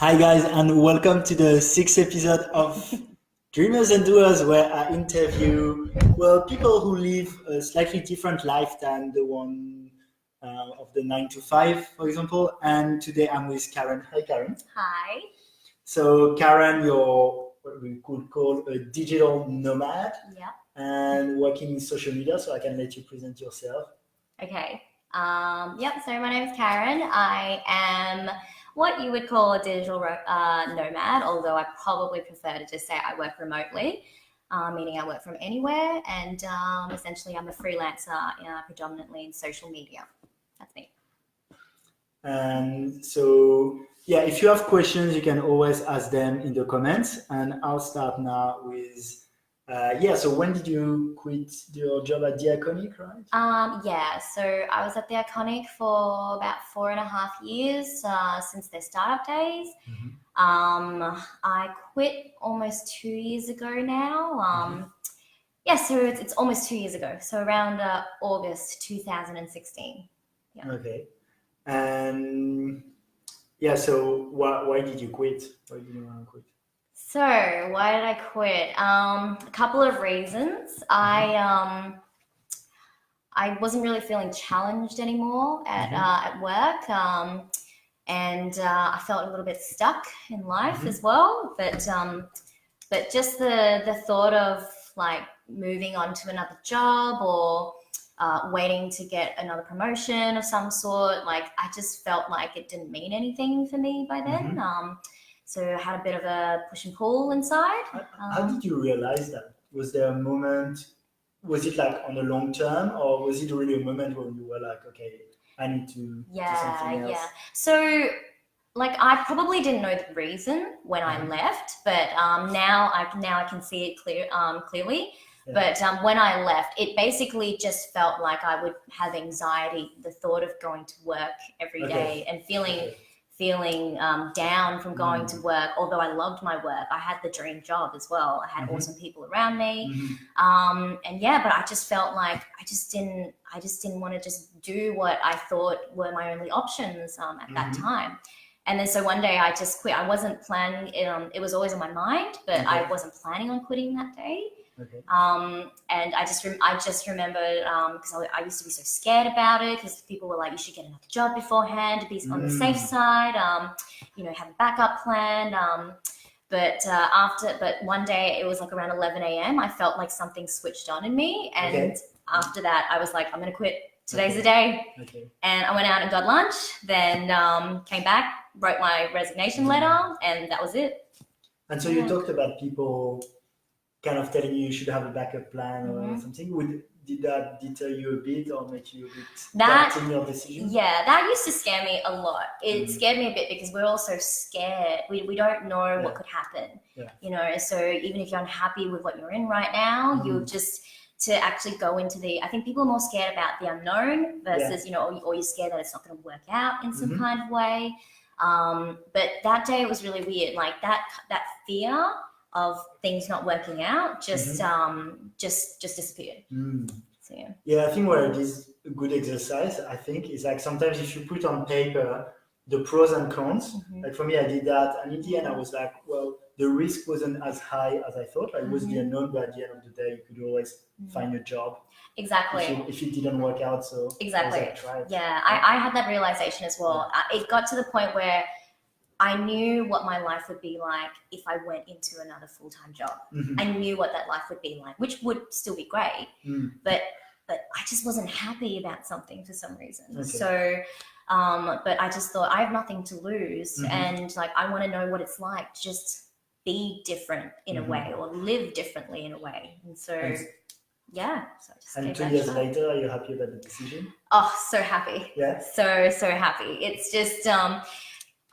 Hi guys, and welcome to the sixth episode of Dreamers and Doers, where I interview people who live a slightly different life than the one of the 9 to 5, for example. And today I'm with Karen. Hi Karen. Hi. So Karen, you're what we could call a digital nomad Yeah. and working in social media. So I can let you present yourself. Okay. So my name is Karen. I am what you would call a digital nomad, although I probably prefer to just say I work remotely, meaning I work from anywhere. And essentially, I'm a freelancer predominantly in social media. That's me. And so, if you have questions, you can always ask them in the comments. And I'll start now with, so when did you quit your job at The Iconic, right? So I was at The Iconic for about 4.5 years since their startup days. Mm-hmm. I quit almost 2 years ago now. So it's almost 2 years ago. So around August 2016. Yeah. Okay. And so why did you quit? Why did you want to quit? So why did I quit? A couple of reasons. I wasn't really feeling challenged anymore at work, and I felt a little bit stuck in life as well. But just the thought of like moving on to another job or waiting to get another promotion of some sort, like I just felt like it didn't mean anything for me by then. So I had a bit of a push and pull inside. How did you realize that? Was there a moment, was it like on the long term, or was it really a moment when you were like, okay, I need to do something else? Yeah. So like I probably didn't know the reason when I left, but now I can see it clearly. Yeah. But when I left, it basically just felt like I would have anxiety, the thought of going to work every day and feeling down from going to work. Although I loved my work, I had the dream job as well. I had awesome people around me, but I just felt like I just didn't want to just do what I thought were my only options at that time. And then so one day I just quit. I wasn't planning. It was always on my mind, but I wasn't planning on quitting that day. And I just remembered because I used to be so scared about it because people were like, you should get another job beforehand to be on the safe side, have a backup plan. But one day it was like around 11 a.m. I felt like something switched on in me, and after that I was like, I'm gonna quit. Today's the day. And I went out and got lunch, then came back, wrote my resignation letter, and that was it. And so you talked about people kind of telling you should have a backup plan or something. Did that deter you a bit or make you a bit doubting your decision? Yeah, that used to scare me a lot. It scared me a bit because we're all so scared. We don't know what could happen. So even if you're unhappy with what you're in right now, you'll just to actually go into I think people are more scared about the unknown versus, or you're scared that it's not going to work out in some kind of way. But that day it was really weird. Like that fear of things not working out just disappeared. So I think where it is a good exercise, I think, is like sometimes if you put on paper the pros and cons, like for me I did that, and in the end I was like, well, the risk wasn't as high as I thought. Like it was the unknown, but at the end of the day you could always find a job. Exactly. If it didn't work out, so exactly. I tried. I had that realization as well. It got to the point where I knew what my life would be like if I went into another full-time job. I knew what that life would be like, which would still be great, but I just wasn't happy about something for some reason. So, but I just thought I have nothing to lose, and like I want to know what it's like to just be different in a way or live differently in a way. And so, so I just. And 2 years later, are you happy about the decision? Oh, so happy. Yeah. So happy. It's just.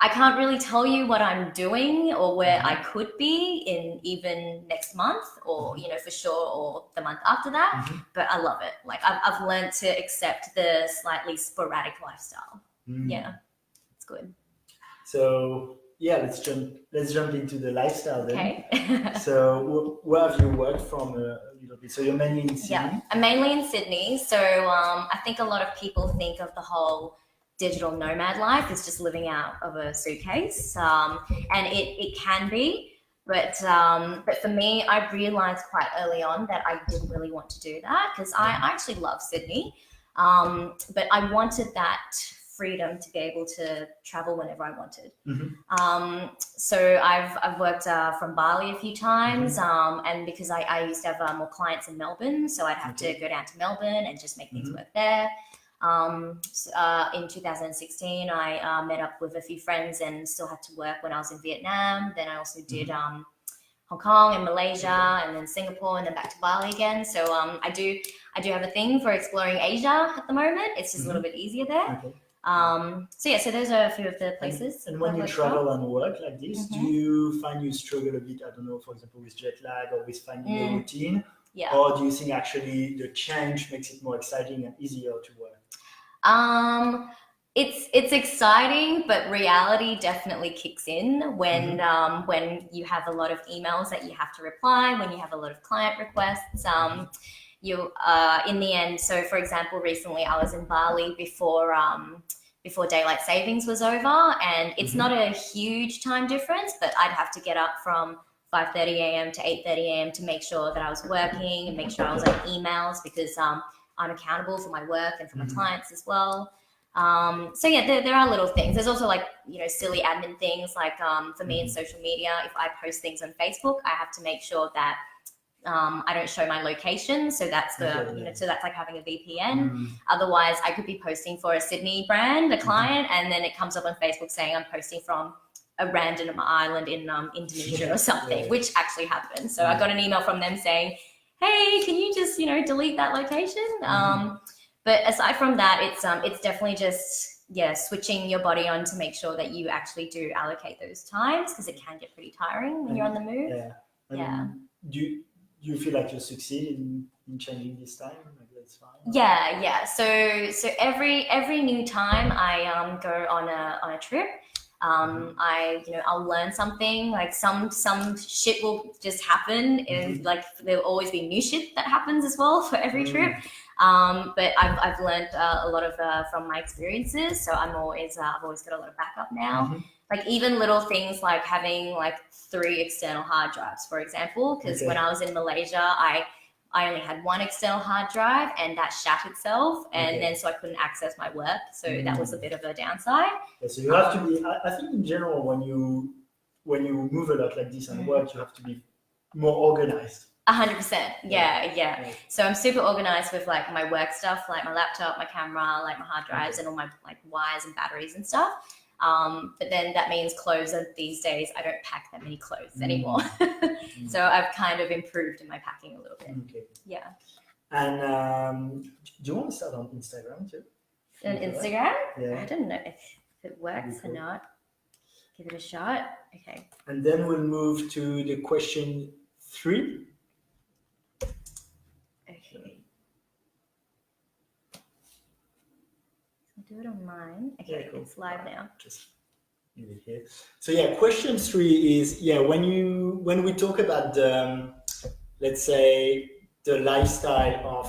I can't really tell you what I'm doing or where I could be in even next month or, for sure, or the month after that. But I love it. Like I've learned to accept the slightly sporadic lifestyle. Yeah, it's good. So let's jump into the lifestyle then. Okay. So where have you worked from a little bit? So you're mainly in Sydney? Yeah, I'm mainly in Sydney. So I think a lot of people think of the whole digital nomad life is just living out of a suitcase, and it can be. But for me, I realized quite early on that I didn't really want to do that, because I actually love Sydney, but I wanted that freedom to be able to travel whenever I wanted. So I've worked from Bali a few times, and because I used to have more clients in Melbourne, so I'd have to go down to Melbourne and just make things work there. In 2016, I met up with a few friends and still had to work when I was in Vietnam. Then I also did Hong Kong and Malaysia, and then Singapore, and then back to Bali again. So I do have a thing for exploring Asia at the moment. It's just a little bit easier there. So those are a few of the places. And when you travel and work like this, do you find you struggle a bit, I don't know, for example, with jet lag or with finding a routine? Yeah. Or do you think actually the change makes it more exciting and easier to work? It's exciting, but reality definitely kicks in when you have a lot of emails that you have to reply, when you have a lot of client requests. You in the end. So, for example, recently I was in Bali before daylight savings was over, and it's not a huge time difference, but I'd have to get up from 5:30 a.m. to 8:30 a.m. to make sure that I was working and make sure I was on emails, because I'm accountable for my work and for my clients as well. So yeah, there are little things. There's also like, silly admin things like for me in social media, if I post things on Facebook, I have to make sure that I don't show my location. So that's so that's like having a VPN. Otherwise, I could be posting for a Sydney brand, a client, and then it comes up on Facebook saying I'm posting from a random island in Indonesia or something, which actually happened. So I got an email from them saying, hey, can you just, delete that location? But aside from that, it's definitely just, switching your body on to make sure that you actually do allocate those times, because it can get pretty tiring when you're on the move. Do you feel like you succeed in changing this time? Like that's fine. Yeah. So every new time I go on a trip, I'll learn something. Like some shit will just happen, and like there'll always be new shit that happens as well for every trip. But I've learned a lot of from my experiences, so I've always got a lot of backup now. Like even little things like having like 3 external hard drives, for example, because when I was in Malaysia, I only had 1 external hard drive, and that shat itself, and then so I couldn't access my work. So that was a bit of a downside. Yeah, so you have to be. I think in general, when you move a lot like this and work, you have to be more organized. 100%. Yeah. So I'm super organized with like my work stuff, like my laptop, my camera, like my hard drives, and all my like wires and batteries and stuff. But then that means clothes. These days, I don't pack that many clothes anymore. So I've kind of improved in my packing a little bit. Yeah. And do you want to start on Instagram too? On Instagram? Yeah. I don't know if it works or not. Give it a shot. Okay. And then we'll move to the question 3. Okay. I'll do it on mine. Okay, cool. It's live now. Just leave it here. So question 3 is when we talk about the, let's say, the lifestyle of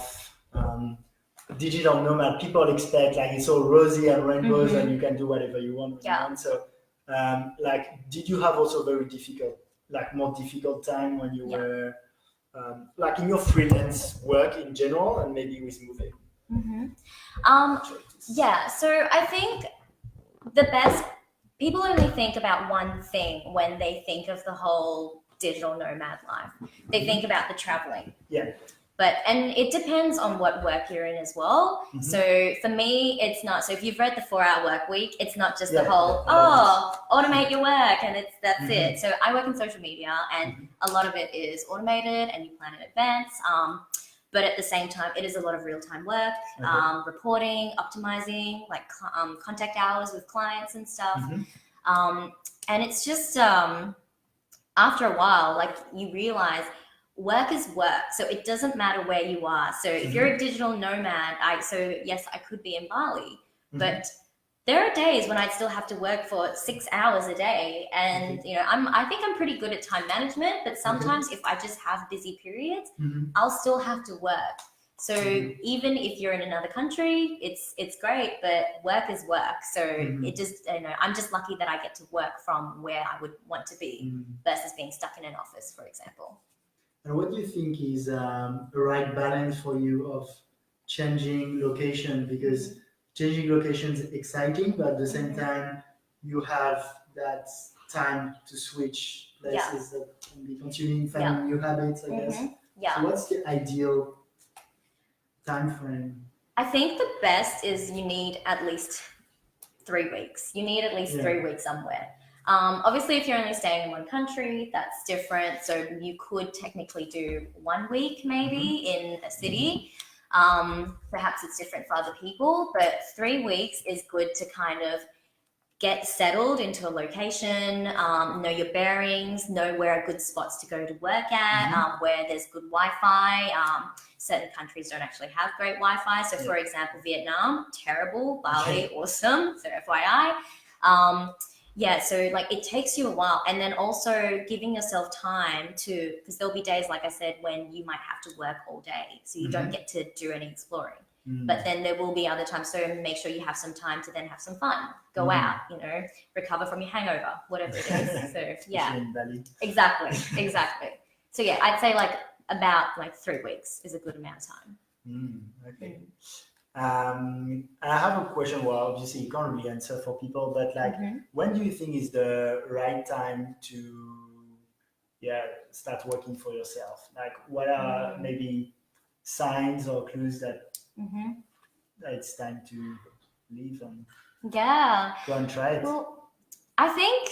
digital nomad, people expect like it's all rosy and rainbows and you can do whatever you want. So did you have also more difficult time when you were like in your freelance work in general, and maybe with moving? So I think the best, people only think about one thing when they think of the whole digital nomad life. They think about the traveling. And it depends on what work you're in as well. So for me, it's not. So if you've read the 4-Hour Work Week, it's not just the whole automate your work and that's it. So I work in social media, and a lot of it is automated and you plan in advance. But at the same time, it is a lot of real-time work, reporting, optimizing, like contact hours with clients and stuff. And it's just after a while, like you realize work is work. So it doesn't matter where you are. So if you're a digital nomad, yes, I could be in Bali, but there are days when I'd still have to work for 6 hours a day. And, I think I'm pretty good at time management, but sometimes if I just have busy periods, I'll still have to work. So even if you're in another country, it's great, but work is work. So it just, I'm just lucky that I get to work from where I would want to be versus being stuck in an office, for example. And what do you think is a right balance for you of changing location? Because changing location is exciting, but at the same time, you have that time to switch places that can be consuming, finding new habits, I guess. Yeah. So what's the ideal time frame? I think the best is you need at least 3 weeks. You need at least 3 weeks somewhere. Obviously, if you're only staying in one country, that's different. So you could technically do 1 week maybe in a city. Perhaps it's different for other people, but 3 weeks is good to kind of get settled into a location, know your bearings, know where are good spots to go to work at, where there's good Wi-Fi. Certain countries don't actually have great Wi-Fi. So for example, Vietnam, terrible. Bali, awesome. So FYI. So like it takes you a while. And then also giving yourself time to, because there'll be days, like I said, when you might have to work all day. So you don't get to do any exploring. But then there will be other times, so make sure you have some time to then have some fun, go out, recover from your hangover, whatever it is. So yeah, exactly. So yeah, I'd say like about like 3 weeks is a good amount of time. Okay. I have a question. Well, obviously you can't really answer for people, but like, when do you think is the right time to, start working for yourself? Like, what are maybe signs or clues that it's time to leave and go and try it? Well, I think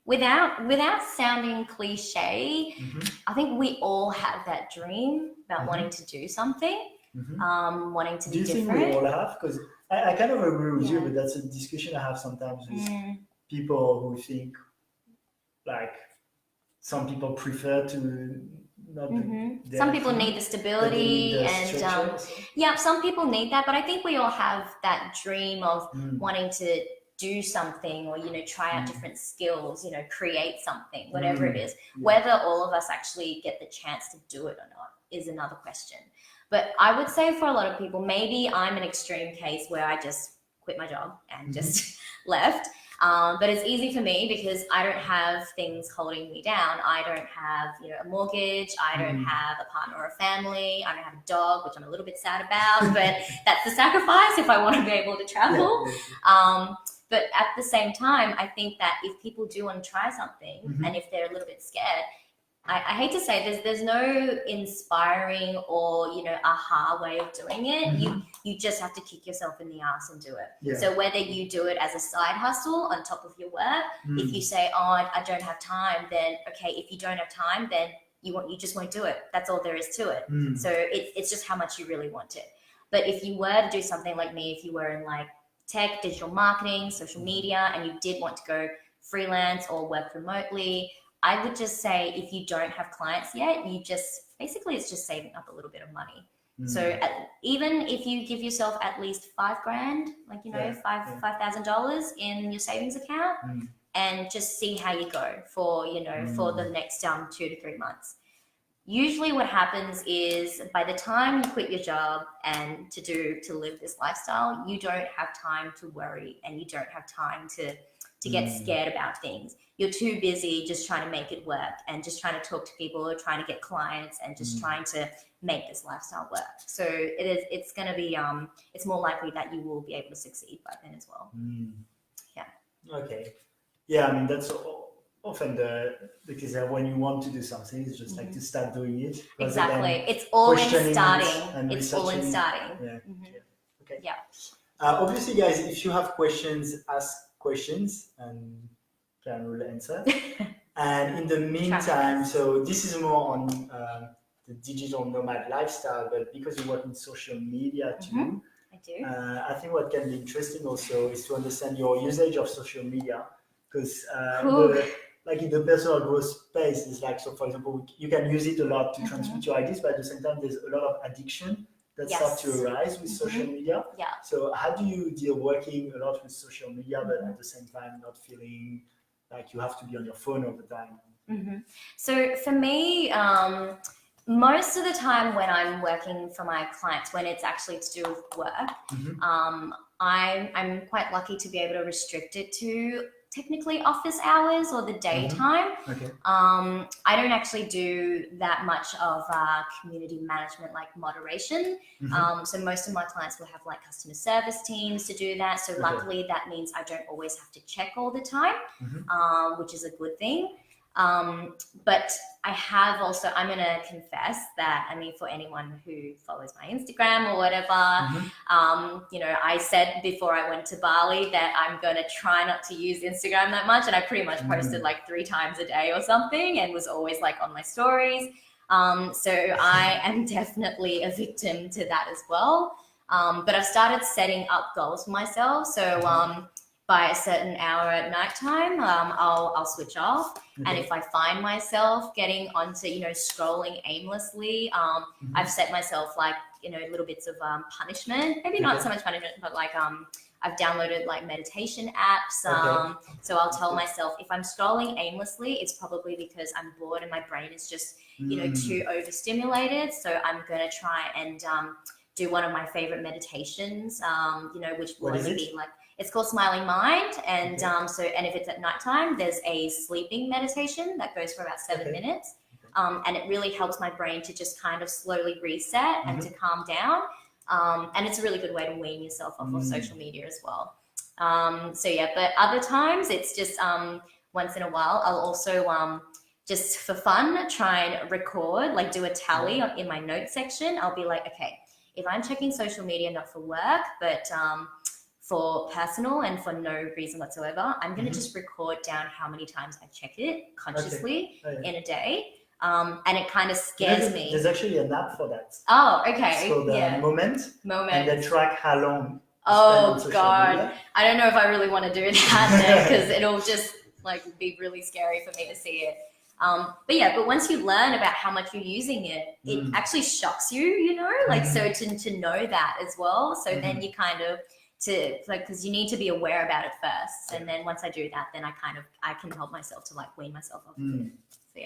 without sounding cliche, I think we all have that dream about wanting to do something, wanting to be different. Do you think we all have? Because I kind of agree with you, but that's a discussion I have sometimes with people who think like some people prefer to some people need the stability and some people need that, but I think we all have that dream of wanting to do something or try out different skills, create something, whatever it is. Whether all of us actually get the chance to do it or not is another question. But I would say for a lot of people, maybe I'm an extreme case where I just quit my job and just left. But it's easy for me because I don't have things holding me down. I don't have, a mortgage. I don't have a partner or a family. I don't have a dog, which I'm a little bit sad about, but that's the sacrifice if I want to be able to travel. But at the same time, I think that if people do want to try something and if they're a little bit scared, I hate to say there's no inspiring or aha way of doing it. You just have to kick yourself in the ass and do it. So whether you do it as a side hustle on top of your work, if you say, oh, I don't have time, then okay, if you don't have time, then you just won't do it. That's all there is to it. So it's just how much you really want it. But if you were to do something like me, if you were in like tech, digital marketing, social media, and you did want to go freelance or work remotely, I would just say if you don't have clients yet, it's just saving up a little bit of money. So even if you give yourself at least $5,000, like, $5,000 in your savings account and just see how you go for, for the next 2 to 3 months. Usually what happens is by the time you quit your job and to live this lifestyle, you don't have time to worry and you don't have time to get scared about things. You're too busy just trying to make it work and just trying to talk to people or trying to get clients and just trying to make this lifestyle work. So it's going to be, it's more likely that you will be able to succeed by then as well. Yeah. Okay. Yeah, I mean, that's often the case that when you want to do something, it's just like to start doing it. Exactly. It's all in starting. It's all in starting. Yeah. Okay. Yeah. Obviously, guys, if you have questions, ask questions and Karen will answer. And in the meantime, so this is more on the digital nomad lifestyle, but because you work in social media too, I do. I think what can be interesting also is to understand your usage of social media, because like in the personal growth space, it's like, so for example, you can use it a lot to transmit your ideas, but at the same time, there's a lot of addiction that starts to arise with social media. Yeah. So how do you deal working a lot with social media, but at the same time not feeling like you have to be on your phone all the time? So for me, Most of the time when I'm working for my clients, when it's actually to do with work, I'm quite lucky to be able to restrict it to technically office hours or the daytime. Okay. I don't actually do that much of community management, like moderation. So most of my clients will have like customer service teams to do that. So luckily that means I don't always have to check all the time, which is a good thing. But I have also, I'm going to confess that, I mean, for anyone who follows my Instagram or whatever, you know, I said before I went to Bali that I'm going to try not to use Instagram that much. And I pretty much posted like 3 times a day or something and was always like on my stories. So I am definitely a victim to that as well. But I've started setting up goals for myself. So, by a certain hour at nighttime, I'll switch off. And if I find myself getting onto, you know, scrolling aimlessly, I've set myself like, you know, little bits of punishment. Maybe not so much punishment, but like I've downloaded like meditation apps. So I'll tell myself if I'm scrolling aimlessly, it's probably because I'm bored and my brain is just, you know, too overstimulated. So I'm gonna try and do one of my favorite meditations, you know, which will be like, it's called Smiling Mind, and and if it's at nighttime, there's a sleeping meditation that goes for about 7 minutes, and it really helps my brain to just kind of slowly reset and to calm down, and it's a really good way to wean yourself off of social media as well. So yeah, but other times it's just once in a while I'll also just for fun try and record, like do a tally in my notes section. I'll be like, okay, if I'm checking social media not for work, but for personal and for no reason whatsoever, I'm going to just record down how many times I check it consciously in a day. And it kind of scares me. There's actually an app for that. Oh, okay. It's called Moment. And they track how long. Oh, God. Media. I don't know if I really want to do that because it'll just like be really scary for me to see it. But once you learn about how much you're using it, it actually shocks you, you know, like so to know that as well. So then you kind of because you need to be aware about it first, and then once I do that, then I can help myself to like wean myself off of it. So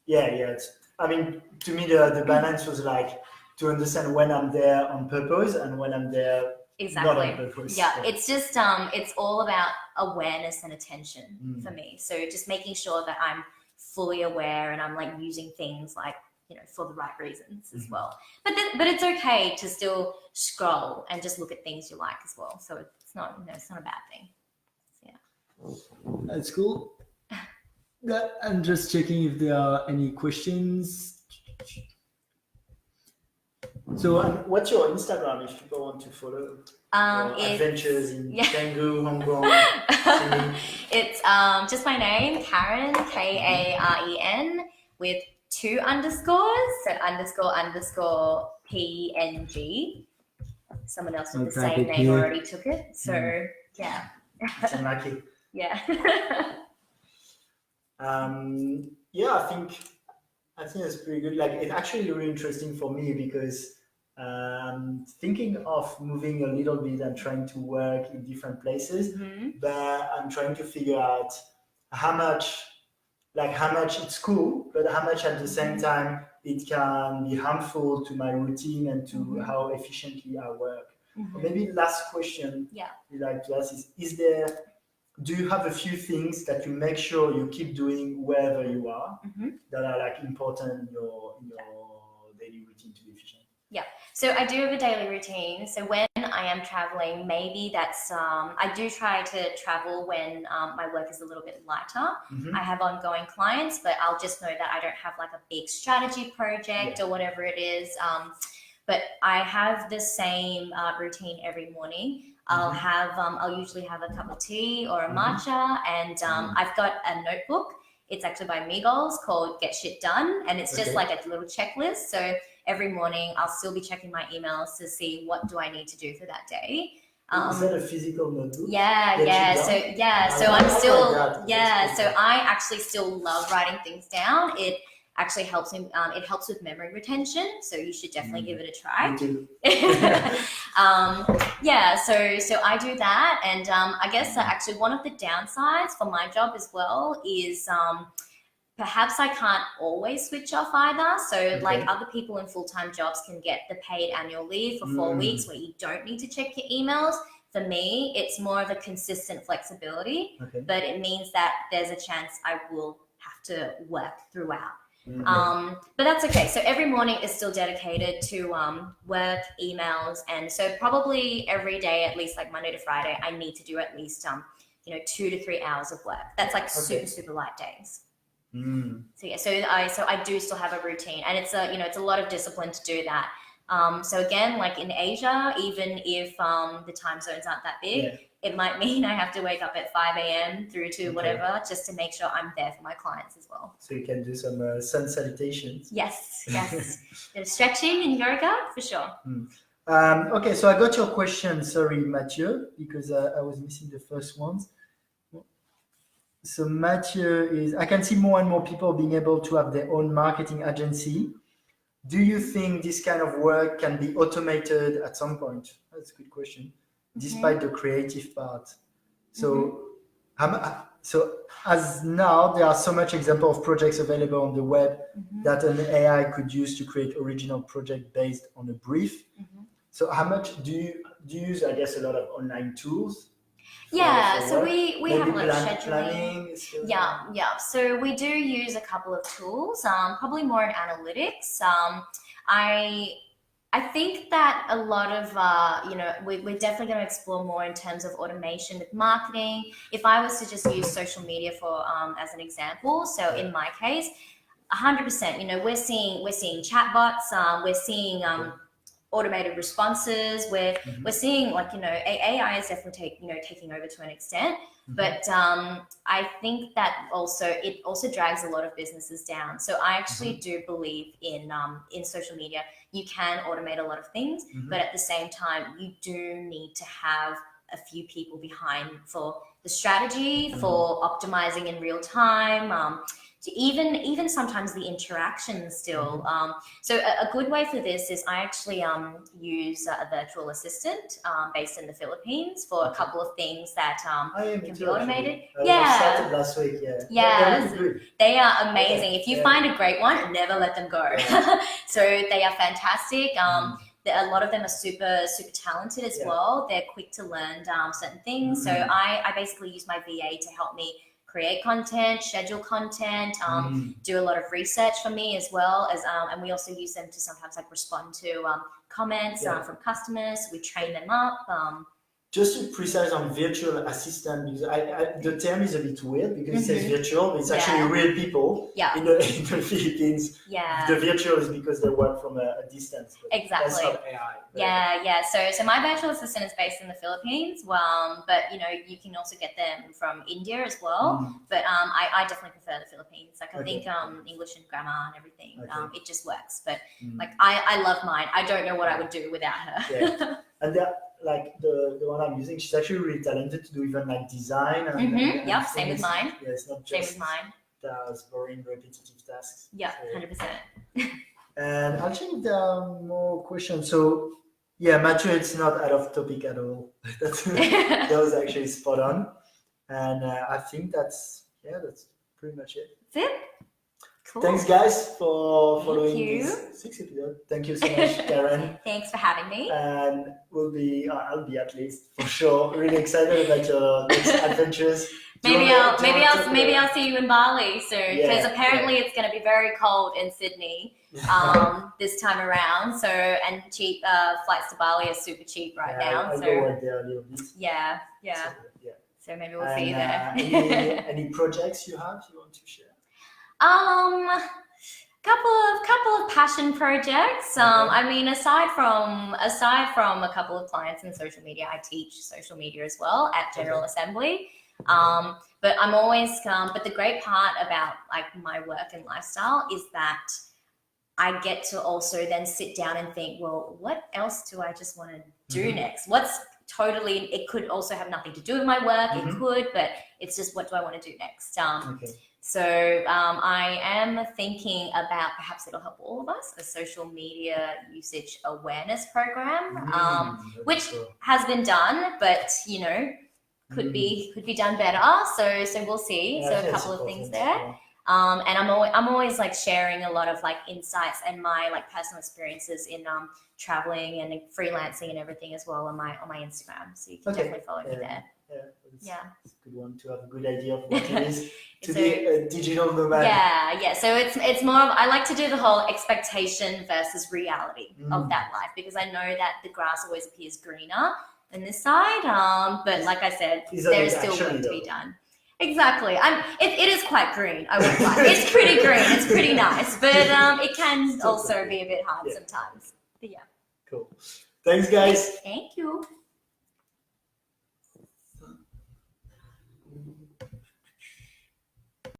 yeah. I mean, to me, the balance was like to understand when I'm there on purpose and when I'm there not on purpose. Yeah, it's just it's all about awareness and attention for me. So just making sure that I'm fully aware and I'm like using things like, you know, for the right reasons as well. But it's okay to still scroll and just look at things you like as well. So it's not, you know, it's not a bad thing. So, That's cool. I'm just checking if there are any questions. So what's your Instagram if people want to follow? Adventures in Canggu, Hong Kong. It's just my name, Karen, Karen, with 2 underscores, so __PNG. Someone else with the same name already took it, so yeah. It's unlucky. Yeah. I think it's pretty good. Like, it's actually really interesting for me because thinking of moving a little bit and trying to work in different places, but I'm trying to figure out how much it's cool, but how much at the same time it can be harmful to my routine and to how efficiently I work. Maybe last question we like to ask is do you have a few things that you make sure you keep doing wherever you are that are like important in your daily routine to be efficient? Yeah, so I do have a daily routine. So when I am traveling, maybe that's, I do try to travel when my work is a little bit lighter. I have ongoing clients, but I'll just know that I don't have like a big strategy project or whatever it is. But I have the same routine every morning. I'll usually have a cup of tea or a matcha, and I've got a notebook. It's actually by Migos called Get Shit Done, and it's just like a little checklist. So every morning I'll still be checking my emails to see what do I need to do for that day. Is that a physical notebook? Yeah. So I'm still, so I actually still love writing things down. It actually helps me, it helps with memory retention. So you should definitely give it a try. Me too. So I do that. And I guess actually one of the downsides for my job as well is perhaps I can't always switch off either. So like Okay. other people in full-time jobs can get the paid annual leave for 4 weeks where you don't need to check your emails. For me, it's more of a consistent flexibility, Okay. but it means that there's a chance I will have to work throughout. But that's okay. So every morning is still dedicated to work, emails, and so probably every day, at least like Monday to Friday, I need to do at least 2 to 3 hours of work. That's like super light days. So yeah, so I do still have a routine, and it's a lot of discipline to do that. So again, like in Asia, even if the time zones aren't that big, it might mean I have to wake up at 5 a.m. through to whatever, just to make sure I'm there for my clients as well. So you can do some sun salutations. Yes. Bit of stretching and yoga for sure. Okay, so I got your question. Sorry, Mathieu, because I was missing the first ones. So Mathieu is, I can see more and more people being able to have their own marketing agency. Do you think this kind of work can be automated at some point? That's a good question. Despite the creative part. So, so as now there are so much example of projects available on the web that an AI could use to create original project based on a brief. So how much do you use, I guess, a lot of online tools? So we have a lot of scheduling. Planning, Yeah. So we do use a couple of tools, probably more in analytics. I think that a lot of, we're definitely going to explore more in terms of automation with marketing. If I was to just use social media for as an example, so in my case, 100%, we're seeing chatbots, we're seeing automated responses, where we're seeing AI is definitely taking over to an extent, but I think that it also drags a lot of businesses down. So I actually do believe in social media. You can automate a lot of things, but at the same time, you do need to have a few people behind for the strategy, for optimizing in real time, to even sometimes the interaction still. So a good way for this is I actually use a virtual assistant based in the Philippines for a couple of things that can be automated. I started last week. Yeah, They're really good. They are amazing. If you find a great one, never let them go. So they are fantastic. A lot of them are super talented as well. They're quick to learn certain things. So I basically use my VA to help me create content, schedule content, do a lot of research for me as well as, and we also use them to sometimes respond to comments from customers. We train them up. Just to precise on virtual assistant, because the term is a bit weird because it says virtual, but it's actually real people in the Philippines. The virtual is because they work from a distance. Exactly. That's not AI. So my virtual assistant is based in the Philippines, but you can also get them from India as well. But I definitely prefer the Philippines. I think English and grammar and everything, it just works. But I love mine. I don't know what I would do without her. And the one I'm using, she's actually really talented to do even design. And same with mine. Yeah, it's not just same with mine. Does boring repetitive tasks. Yeah, 100%. And I'll check if there are more questions. So Mathieu, it's not out of topic at all. That was actually spot on. And I think that's pretty much it. That's it. Cool. Thanks, guys, for following this 6th episode. Thank you so much, Karen. Thanks for having me. And I'll be at least for sure really excited about your next adventures. Maybe I'll see you in Bali soon, because apparently it's going to be very cold in Sydney this time around. So and cheap flights to Bali are super cheap right now. I'll go work there a little bit. Yeah. So maybe we'll see you there. Any projects you want to share? Couple of passion projects. I mean, aside from a couple of clients in social media, I teach social media as well at General Assembly. But I'm always but the great part about my work and lifestyle is that I get to also then sit down and think, well, what else do I just want to do next? It could also have nothing to do with my work. It could, but it's just, what do I want to do next? So I am thinking about, perhaps it'll help all of us, a social media usage awareness program, which has been done, but could be done better. So we'll see. So a couple of things there. And I'm always like sharing a lot of like insights and my like personal experiences in traveling and freelancing and everything as well on my Instagram. So you can definitely follow me there. Yeah, it's a good one to have a good idea of what it is to So, be a digital nomad. Yeah. So it's more of, I like to do the whole expectation versus reality of that life, because I know that the grass always appears greener than this side. But like I said, there's still work to be done. Exactly. It is quite green. I won't lie. It's pretty green. It's pretty nice, but it can also be a bit hard sometimes. But yeah. Cool. Thanks, guys. Thank you.